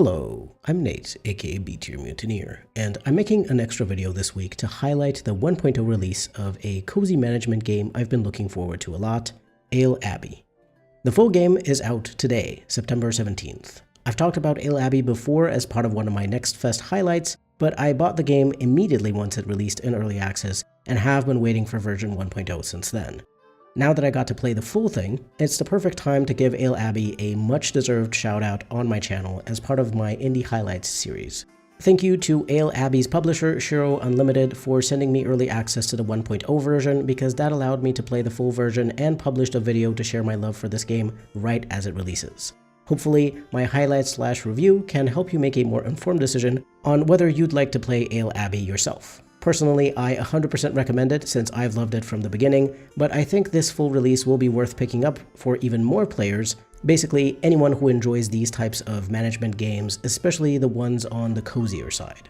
Hello, I'm Nate, aka B-Tier Mutineer, and I'm making an extra video this week to highlight the 1.0 release of a cozy management game I've been looking forward to a lot, Ale Abbey. The full game is out today, September 17th. I've talked about Ale Abbey before as part of one of my Next Fest highlights, but I bought the game immediately once it released in early access and have been waiting for version 1.0 since then. Now that I got to play the full thing, it's the perfect time to give Ale Abbey a much-deserved shout-out on my channel as part of my Indie Highlights series. Thank you to Ale Abbey's publisher, Shiro Unlimited, for sending me early access to the 1.0 version because that allowed me to play the full version and published a video to share my love for this game right as it releases. Hopefully, my highlights/review can help you make a more informed decision on whether you'd like to play Ale Abbey yourself. Personally, I 100% recommend it since I've loved it from the beginning, but I think this full release will be worth picking up for even more players, basically anyone who enjoys these types of management games, especially the ones on the cozier side.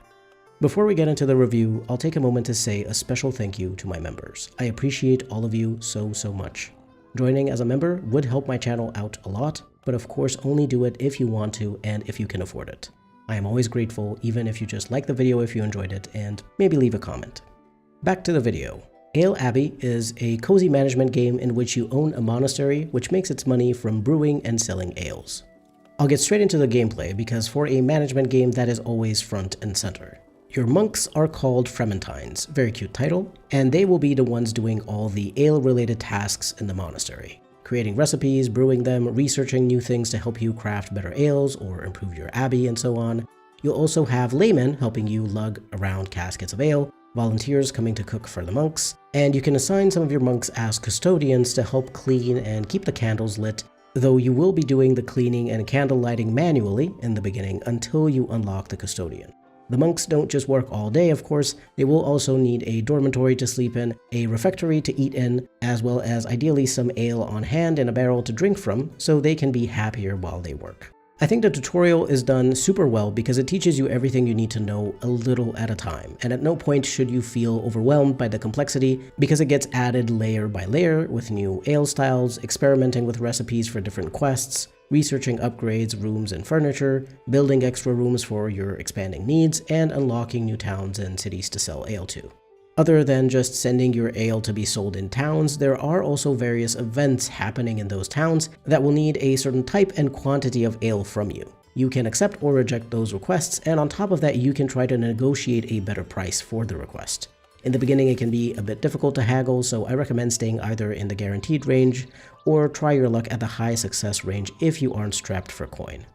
Before we get into the review, I'll take a moment to say a special thank you to my members. I appreciate all of you so much. Joining as a member would help my channel out a lot, but of course only do it if you want to and if you can afford it. I am always grateful even if you just like the video if you enjoyed it and maybe leave a comment. Back to the video. Ale Abbey is a cozy management game in which you own a monastery which makes its money from brewing and selling ales. I'll get straight into the gameplay because for a management game that is always front and center. Your monks are called Frementines, very cute title, and they will be the ones doing all the ale-related tasks in the monastery. Creating recipes, brewing them, researching new things to help you craft better ales or improve your abbey and so on. You'll also have laymen helping you lug around caskets of ale, volunteers coming to cook for the monks, and you can assign some of your monks as custodians to help clean and keep the candles lit, though you will be doing the cleaning and candle lighting manually in the beginning until you unlock the custodian. The monks don't just work all day, of course, they will also need a dormitory to sleep in, a refectory to eat in, as well as ideally some ale on hand in a barrel to drink from, so they can be happier while they work. I think the tutorial is done super well because it teaches you everything you need to know a little at a time, and at no point should you feel overwhelmed by the complexity because it gets added layer by layer with new ale styles, experimenting with recipes for different quests, researching upgrades, rooms, and furniture, building extra rooms for your expanding needs, and unlocking new towns and cities to sell ale to. Other than just sending your ale to be sold in towns, there are also various events happening in those towns that will need a certain type and quantity of ale from you. You can accept or reject those requests, and on top of that, you can try to negotiate a better price for the request. In the beginning, it can be a bit difficult to haggle, so I recommend staying either in the guaranteed range or try your luck at the high success range if you aren't strapped for coin.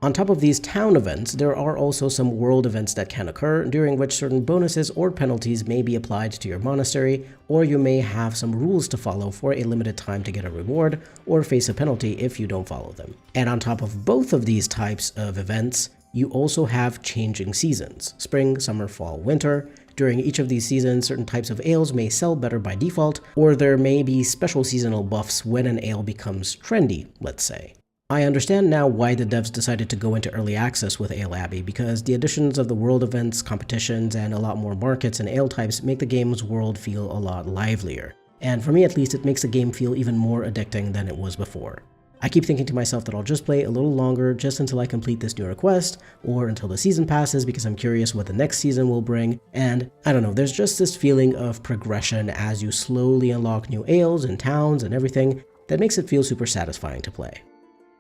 On top of these town events, there are also some world events that can occur, during which certain bonuses or penalties may be applied to your monastery, or you may have some rules to follow for a limited time to get a reward, or face a penalty if you don't follow them. And on top of both of these types of events, you also have changing seasons: spring, summer, fall, winter. During each of these seasons, certain types of ales may sell better by default, or there may be special seasonal buffs when an ale becomes trendy, let's say. I understand now why the devs decided to go into early access with Ale Abbey, because the additions of the world events, competitions, and a lot more markets and ale types make the game's world feel a lot livelier. And for me at least, it makes the game feel even more addicting than it was before. I keep thinking to myself that I'll just play a little longer just until I complete this new request, or until the season passes because I'm curious what the next season will bring, and I don't know, there's just this feeling of progression as you slowly unlock new ales and towns and everything that makes it feel super satisfying to play.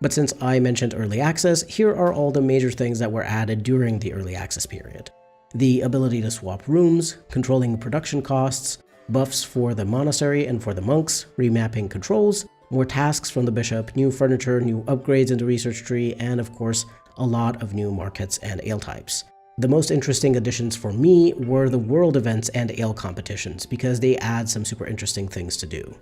But since I mentioned early access, here are all the major things that were added during the early access period. The ability to swap rooms, controlling production costs, buffs for the monastery and for the monks, remapping controls, more tasks from the bishop, new furniture, new upgrades in the research tree, and of course, a lot of new markets and ale types. The most interesting additions for me were the world events and ale competitions because they add some super interesting things to do.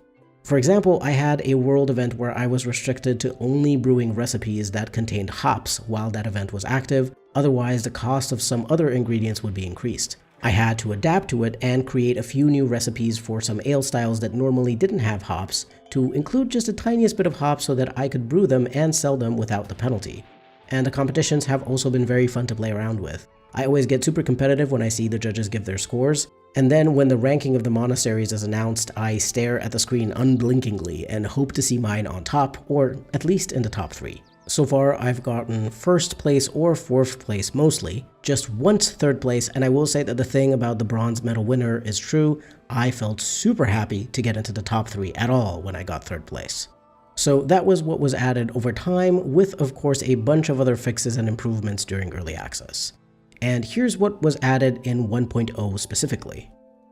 For example, I had a world event where I was restricted to only brewing recipes that contained hops while that event was active, otherwise the cost of some other ingredients would be increased. I had to adapt to it and create a few new recipes for some ale styles that normally didn't have hops to include just the tiniest bit of hops so that I could brew them and sell them without the penalty. And the competitions have also been very fun to play around with. I always get super competitive when I see the judges give their scores, and then when the ranking of the monasteries is announced, I stare at the screen unblinkingly and hope to see mine on top, or at least in the top 3. So far, I've gotten first place or fourth place mostly, just once third place, and I will say that the thing about the bronze medal winner is true. I felt super happy to get into the top 3 at all when I got third place. So that was what was added over time, with of course a bunch of other fixes and improvements during early access. And here's what was added in 1.0 specifically.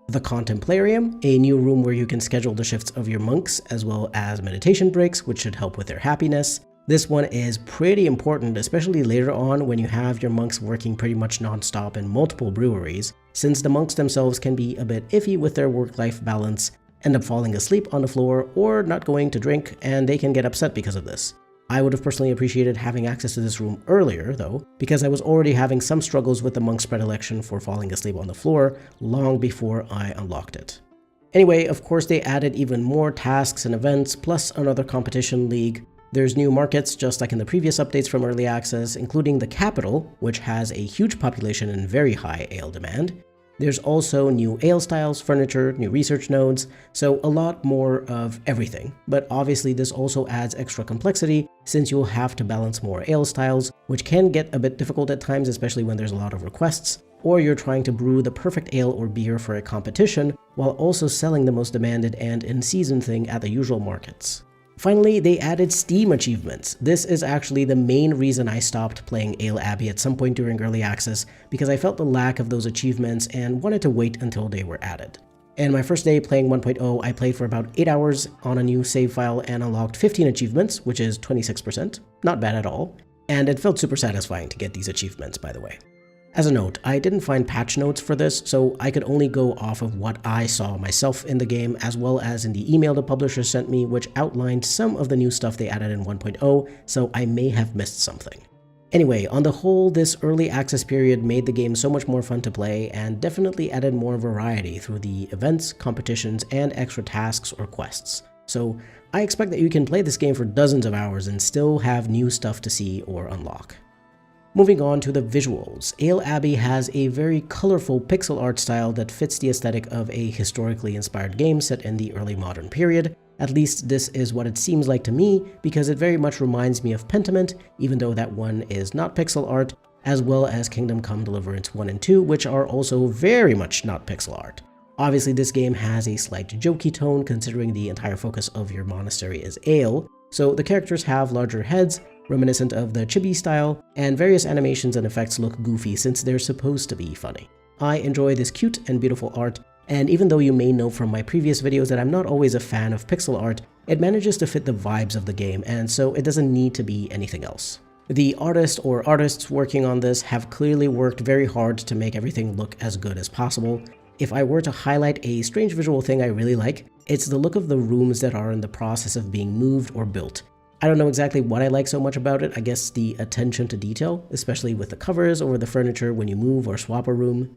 The Contemplarium, a new room where you can schedule the shifts of your monks, as well as meditation breaks, which should help with their happiness. This one is pretty important, especially later on when you have your monks working pretty much non-stop in multiple breweries, since the monks themselves can be a bit iffy with their work-life balance, end up falling asleep on the floor, or not going to drink, and they can get upset because of this. I would have personally appreciated having access to this room earlier, though, because I was already having some struggles with the monk's predilection for falling asleep on the floor long before I unlocked it. Anyway, of course they added even more tasks and events, plus another competition league. There's new markets, just like in the previous updates from early access, including the capital, which has a huge population and very high ale demand. There's also new ale styles, furniture, new research nodes, so a lot more of everything. But obviously this also adds extra complexity, since you'll have to balance more ale styles, which can get a bit difficult at times, especially when there's a lot of requests, or you're trying to brew the perfect ale or beer for a competition, while also selling the most demanded and in-season thing at the usual markets. Finally, they added Steam achievements. This is actually the main reason I stopped playing Ale Abbey at some point during early access, because I felt the lack of those achievements and wanted to wait until they were added. And my first day playing 1.0, I played for about 8 hours on a new save file and unlocked 15 achievements, which is 26%. Not bad at all. And it felt super satisfying to get these achievements, by the way. As a note, I didn't find patch notes for this, so I could only go off of what I saw myself in the game, as well as in the email the publisher sent me, which outlined some of the new stuff they added in 1.0, so I may have missed something. Anyway, on the whole, this early access period made the game so much more fun to play, and definitely added more variety through the events, competitions, and extra tasks or quests. So I expect that you can play this game for dozens of hours and still have new stuff to see or unlock. Moving on to the visuals, Ale Abbey has a very colorful pixel art style that fits the aesthetic of a historically inspired game set in the early modern period. At least this is what it seems like to me, because it very much reminds me of Pentiment, even though that one is not pixel art, as well as Kingdom Come Deliverance 1 and 2, which are also very much not pixel art. Obviously this game has a slight jokey tone considering the entire focus of your monastery is ale, so the characters have larger heads, reminiscent of the chibi style, and various animations and effects look goofy since they're supposed to be funny. I enjoy this cute and beautiful art, and even though you may know from my previous videos that I'm not always a fan of pixel art, it manages to fit the vibes of the game, and so it doesn't need to be anything else. The artist or artists working on this have clearly worked very hard to make everything look as good as possible. If I were to highlight a strange visual thing I really like, it's the look of the rooms that are in the process of being moved or built. I don't know exactly what I like so much about it. I guess the attention to detail, especially with the covers over the furniture when you move or swap a room.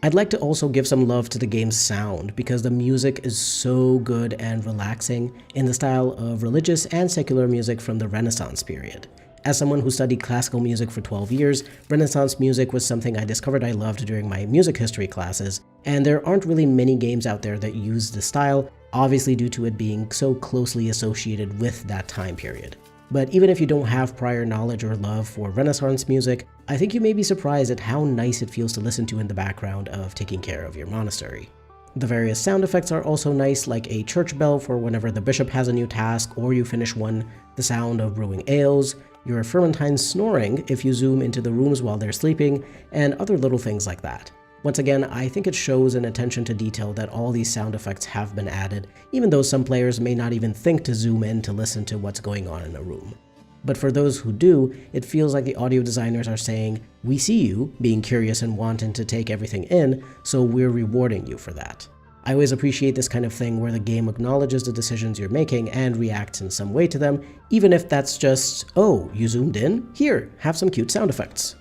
I'd like to also give some love to the game's sound, because the music is so good and relaxing in the style of religious and secular music from the Renaissance period. As someone who studied classical music for 12 years, Renaissance music was something I discovered I loved during my music history classes, and there aren't really many games out there that use the style, obviously due to it being so closely associated with that time period. But even if you don't have prior knowledge or love for Renaissance music, I think you may be surprised at how nice it feels to listen to in the background of taking care of your monastery. The various sound effects are also nice, like a church bell for whenever the bishop has a new task or you finish one, the sound of brewing ales, your Fermentines snoring if you zoom into the rooms while they're sleeping, and other little things like that. Once again, I think it shows an attention to detail that all these sound effects have been added, even though some players may not even think to zoom in to listen to what's going on in a room. But for those who do, it feels like the audio designers are saying, "We see you being curious and wanting to take everything in, so we're rewarding you for that." I always appreciate this kind of thing where the game acknowledges the decisions you're making and reacts in some way to them, even if that's just, "Oh, you zoomed in? Here, have some cute sound effects."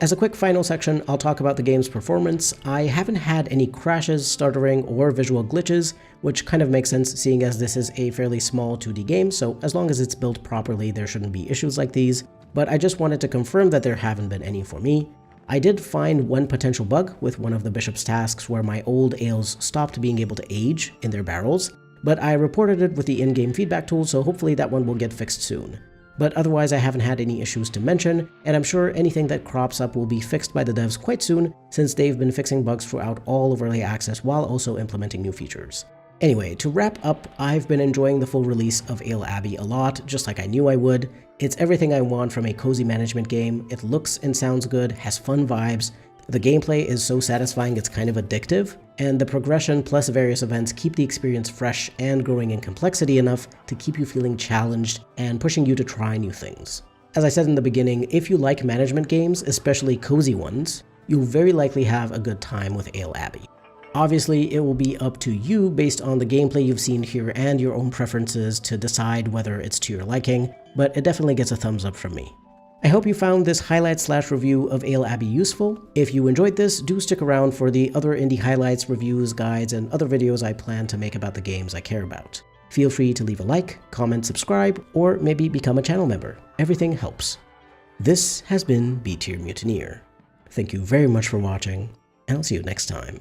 As a quick final section, I'll talk about the game's performance. I haven't had any crashes, stuttering, or visual glitches, which kind of makes sense seeing as this is a fairly small 2D game, so as long as it's built properly, there shouldn't be issues like these. But I just wanted to confirm that there haven't been any for me. I did find one potential bug with one of the bishop's tasks where my old ales stopped being able to age in their barrels, but I reported it with the in-game feedback tool, so hopefully that one will get fixed soon. but otherwise I haven't had any issues to mention, and I'm sure anything that crops up will be fixed by the devs quite soon, since they've been fixing bugs throughout all of early access while also implementing new features. Anyway, to wrap up, I've been enjoying the full release of Ale Abbey a lot, just like I knew I would. It's everything I want from a cozy management game. It looks and sounds good, has fun vibes, the gameplay is so satisfying it's kind of addictive, and the progression plus various events keep the experience fresh and growing in complexity enough to keep you feeling challenged and pushing you to try new things. As I said in the beginning, if you like management games, especially cozy ones, you'll very likely have a good time with Ale Abbey. Obviously, it will be up to you based on the gameplay you've seen here and your own preferences to decide whether it's to your liking, but it definitely gets a thumbs up from me. I hope you found this highlight/review of Ale Abbey useful. If you enjoyed this, do stick around for the other indie highlights, reviews, guides, and other videos I plan to make about the games I care about. Feel free to leave a like, comment, subscribe, or maybe become a channel member. Everything helps. This has been B-Tier Mutineer. Thank you very much for watching, and I'll see you next time.